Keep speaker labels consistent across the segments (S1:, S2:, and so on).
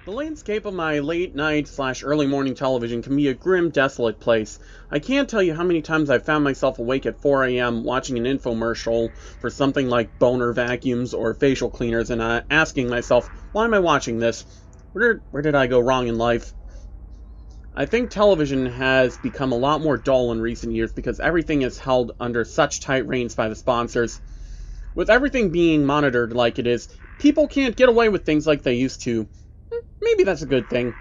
S1: The landscape of my late-night/early morning television can be a grim, desolate place. I can't tell you how many times I've found myself awake at 4 a.m. watching an infomercial for something like boner vacuums or facial cleaners and asking myself, why am I watching this? Where did I go wrong in life? I think television has become a lot more dull in recent years because everything is held under such tight reins by the sponsors. With everything being monitored like it is, people can't get away with things like they used to. Maybe that's a good thing.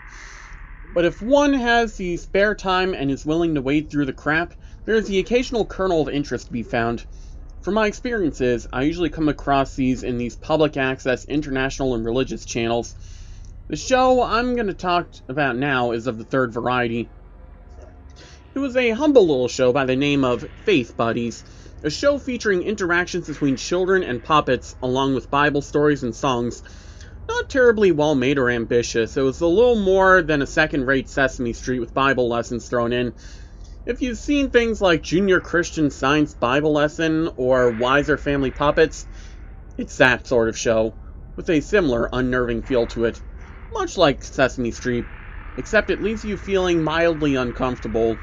S1: But if one has the spare time and is willing to wade through the crap, there is the occasional kernel of interest to be found. From my experiences, I usually come across these in these public access, international, and religious channels. The show I'm going to talk about now is of the third variety. It was a humble little show by the name of Faith Buddies, a show featuring interactions between children and puppets along with Bible stories and songs. Not terribly well made or ambitious. It was a little more than a second-rate Sesame Street with Bible lessons thrown in. If you've seen things like Junior Christian Science Bible Lesson or Wiser Family Puppets, it's that sort of show, with a similar unnerving feel to it. Much like Sesame Street, except it leaves you feeling mildly uncomfortable.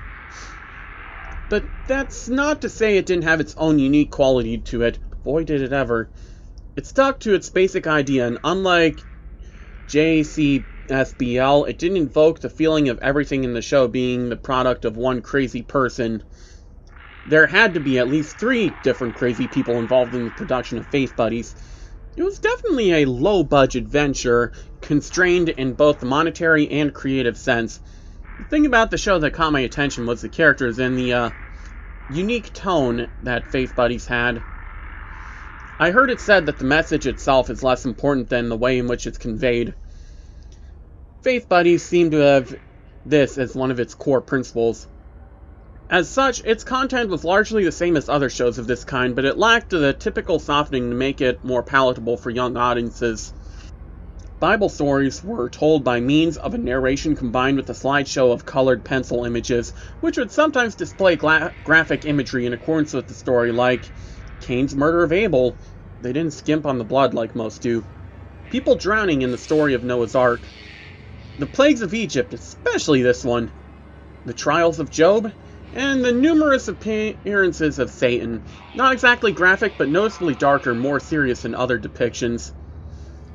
S1: But that's not to say it didn't have its own unique quality to it. Boy, did it ever. It stuck to its basic idea, and unlike JCSBL, it didn't invoke the feeling of everything in the show being the product of one crazy person. There had to be at least 3 different crazy people involved in the production of Faith Buddies. It was definitely a low-budget venture, constrained in both the monetary and creative sense. The thing about the show that caught my attention was the characters and the unique tone that Faith Buddies had. I heard it said that the message itself is less important than the way in which it's conveyed. Faith Buddies seem to have this as one of its core principles. As such, its content was largely the same as other shows of this kind, but it lacked the typical softening to make it more palatable for young audiences. Bible stories were told by means of a narration combined with a slideshow of colored pencil images, which would sometimes display graphic imagery in accordance with the story, like Cain's murder of Abel. They didn't skimp on the blood like most do. People drowning in the story of Noah's Ark. The plagues of Egypt, especially this one. The trials of Job, and the numerous appearances of Satan. Not exactly graphic, but noticeably darker, more serious than other depictions.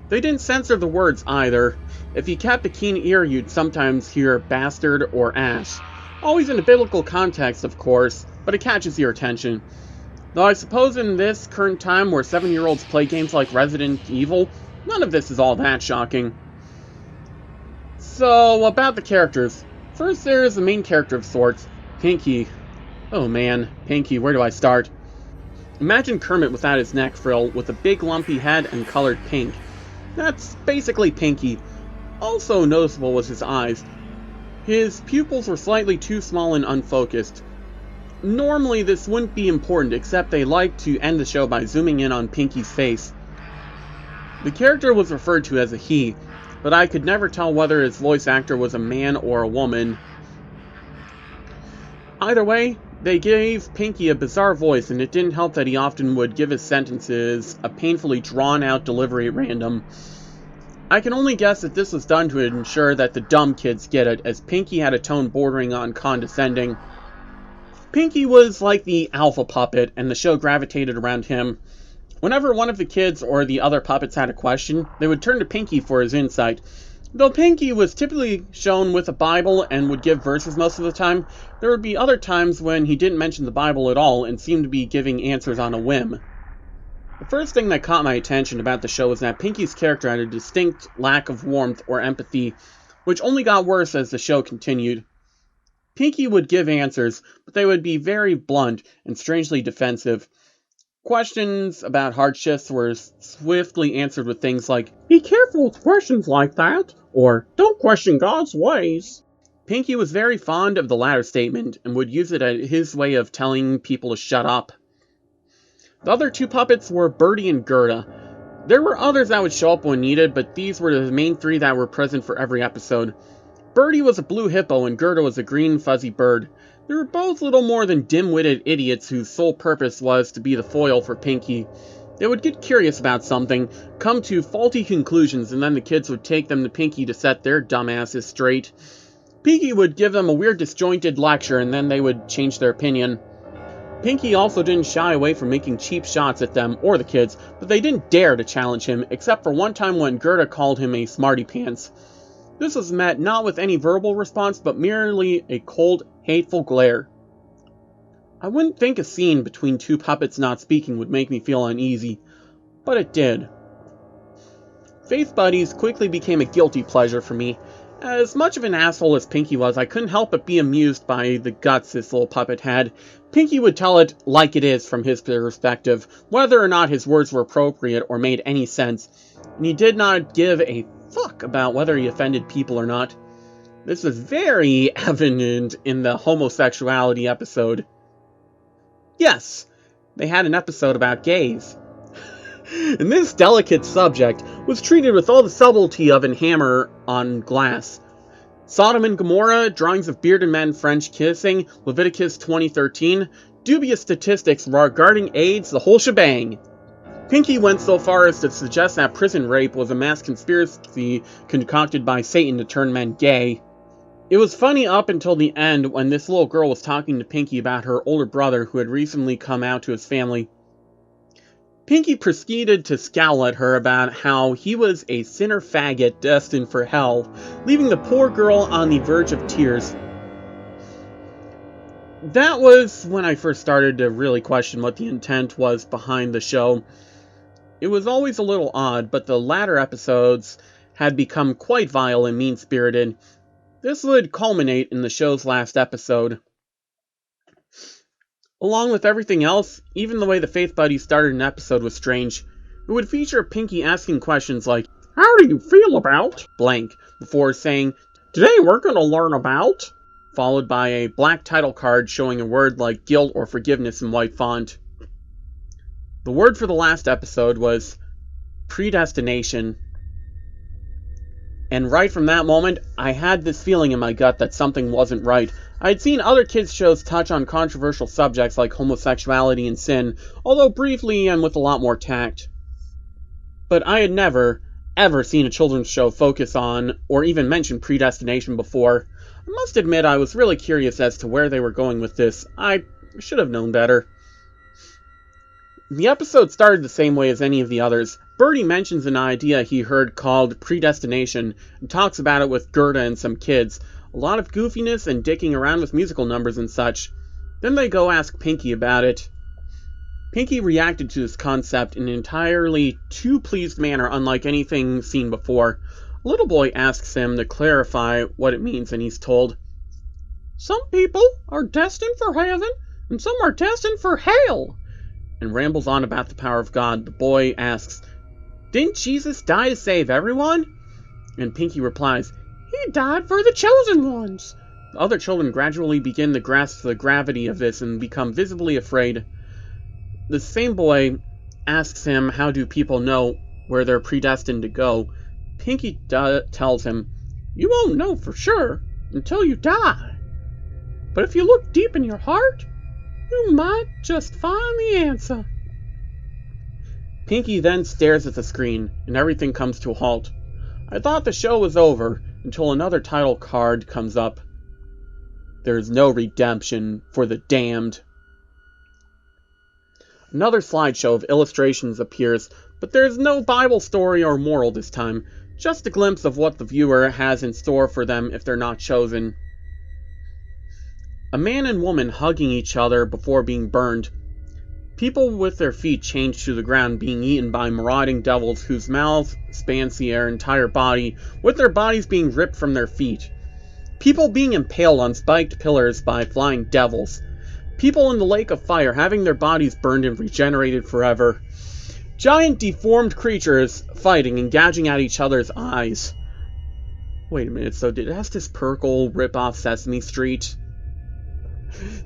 S1: They didn't censor the words either. If you kept a keen ear, you'd sometimes hear bastard or ass. Always in a biblical context, of course, but it catches your attention. Though I suppose in this current time where 7-year-olds play games like Resident Evil, none of this is all that shocking. So, about the characters. First, there's the main character of sorts, Pinky. Oh man, Pinky, where do I start? Imagine Kermit without his neck frill, with a big lumpy head and colored pink. That's basically Pinky. Also noticeable was his eyes. His pupils were slightly too small and unfocused. Normally this wouldn't be important, except they like to end the show by zooming in on Pinky's face. The character was referred to as a he, but I could never tell whether his voice actor was a man or a woman. Either way, they gave Pinky a bizarre voice, and it didn't help that he often would give his sentences a painfully drawn-out delivery at random. I can only guess that this was done to ensure that the dumb kids get it, as Pinky had a tone bordering on condescending. Pinky was like the alpha puppet, and the show gravitated around him. Whenever one of the kids or the other puppets had a question, they would turn to Pinky for his insight. Though Pinky was typically shown with a Bible and would give verses most of the time, there would be other times when he didn't mention the Bible at all and seemed to be giving answers on a whim. The first thing that caught my attention about the show was that Pinky's character had a distinct lack of warmth or empathy, which only got worse as the show continued. Pinky would give answers, but they would be very blunt and strangely defensive. Questions about hardships were swiftly answered with things like, "Be careful with questions like that," or "Don't question God's ways." Pinky was very fond of the latter statement, and would use it as his way of telling people to shut up. The other 2 puppets were Birdie and Gerda. There were others that would show up when needed, but these were the main 3 that were present for every episode. Birdie was a blue hippo, and Gerda was a green fuzzy bird. They were both little more than dim-witted idiots whose sole purpose was to be the foil for Pinky. They would get curious about something, come to faulty conclusions, and then the kids would take them to Pinky to set their dumbasses straight. Pinky would give them a weird disjointed lecture, and then they would change their opinion. Pinky also didn't shy away from making cheap shots at them or the kids, but they didn't dare to challenge him, except for one time when Gerda called him a smarty pants. This was met not with any verbal response, but merely a cold, hateful glare. I wouldn't think a scene between two puppets not speaking would make me feel uneasy, but it did. Faith Buddies quickly became a guilty pleasure for me. As much of an asshole as Pinky was, I couldn't help but be amused by the guts this little puppet had. Pinky would tell it like it is from his perspective, whether or not his words were appropriate or made any sense, and he did not give a fuck about whether he offended people or not. This was very evident in the homosexuality episode. Yes, they had an episode about gays. And this delicate subject was treated with all the subtlety of a hammer on glass. Sodom and Gomorrah, drawings of bearded men French kissing, Leviticus 20:13, dubious statistics regarding AIDS, the whole shebang. Pinky went so far as to suggest that prison rape was a mass conspiracy concocted by Satan to turn men gay. It was funny up until the end when this little girl was talking to Pinky about her older brother who had recently come out to his family. Pinky proceeded to scowl at her about how he was a sinner faggot destined for hell, leaving the poor girl on the verge of tears. That was when I first started to really question what the intent was behind the show. It was always a little odd, but the latter episodes had become quite vile and mean-spirited. This would culminate in the show's last episode. Along with everything else, even the way the Faith Buddies started an episode was strange. It would feature Pinky asking questions like, "How do you feel about?" blank, before saying, "Today we're going to learn about," followed by a black title card showing a word like guilt or forgiveness in white font. The word for the last episode was predestination. And right from that moment, I had this feeling in my gut that something wasn't right. I had seen other kids' shows touch on controversial subjects like homosexuality and sin, although briefly and with a lot more tact. But I had never, ever seen a children's show focus on, or even mention predestination before. I must admit I was really curious as to where they were going with this. I should have known better. The episode started the same way as any of the others. Birdie mentions an idea he heard called predestination, and talks about it with Gerda and some kids. A lot of goofiness and dicking around with musical numbers and such. Then they go ask Pinky about it. Pinky reacted to this concept in an entirely too pleased manner unlike anything seen before. A little boy asks him to clarify what it means, and he's told, "Some people are destined for heaven, and some are destined for hell," and rambles on about the power of God. The boy asks, "Didn't Jesus die to save everyone?" And Pinky replies, "He died for the chosen ones." The other children gradually begin to grasp the gravity of this and become visibly afraid. The same boy asks him how do people know where they're predestined to go. Pinky tells him, "You won't know for sure until you die. But if you look deep in your heart, you might just find the answer." Pinky then stares at the screen, and everything comes to a halt. I thought the show was over, until another title card comes up. There is no redemption for the damned. Another slideshow of illustrations appears, but there is no Bible story or moral this time, just a glimpse of what the viewer has in store for them if they're not chosen. A man and woman hugging each other before being burned. People with their feet chained to the ground being eaten by marauding devils whose mouths spans their entire body, with their bodies being ripped from their feet. People being impaled on spiked pillars by flying devils. People in the lake of fire having their bodies burned and regenerated forever. Giant deformed creatures fighting and gouging at each other's eyes. Wait a minute, so did Estes Perkle rip off Sesame Street?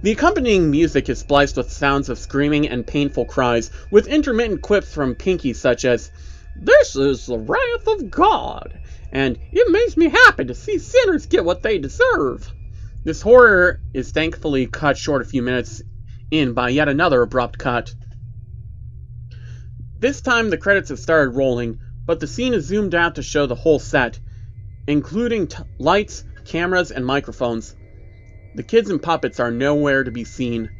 S1: The accompanying music is spliced with sounds of screaming and painful cries, with intermittent quips from Pinky such as, "This is the wrath of God," and "It makes me happy to see sinners get what they deserve." This horror is thankfully cut short a few minutes in by yet another abrupt cut. This time the credits have started rolling, but the scene is zoomed out to show the whole set, including lights, cameras, and microphones. The kids and puppets are nowhere to be seen.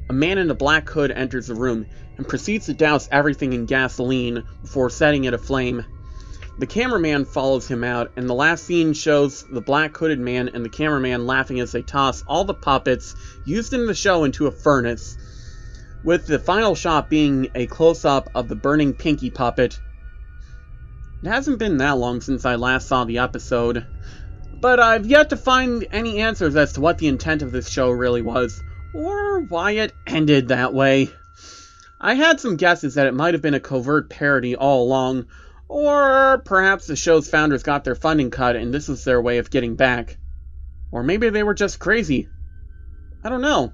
S1: A man in a black hood enters the room and proceeds to douse everything in gasoline before setting it aflame. The cameraman follows him out, and the last scene shows the black hooded man and the cameraman laughing as they toss all the puppets used in the show into a furnace, with the final shot being a close-up of the burning Pinky puppet. It hasn't been that long since I last saw the episode, but I've yet to find any answers as to what the intent of this show really was, or why it ended that way. I had some guesses that it might have been a covert parody all along, or perhaps the show's founders got their funding cut and this was their way of getting back. Or maybe they were just crazy. I don't know.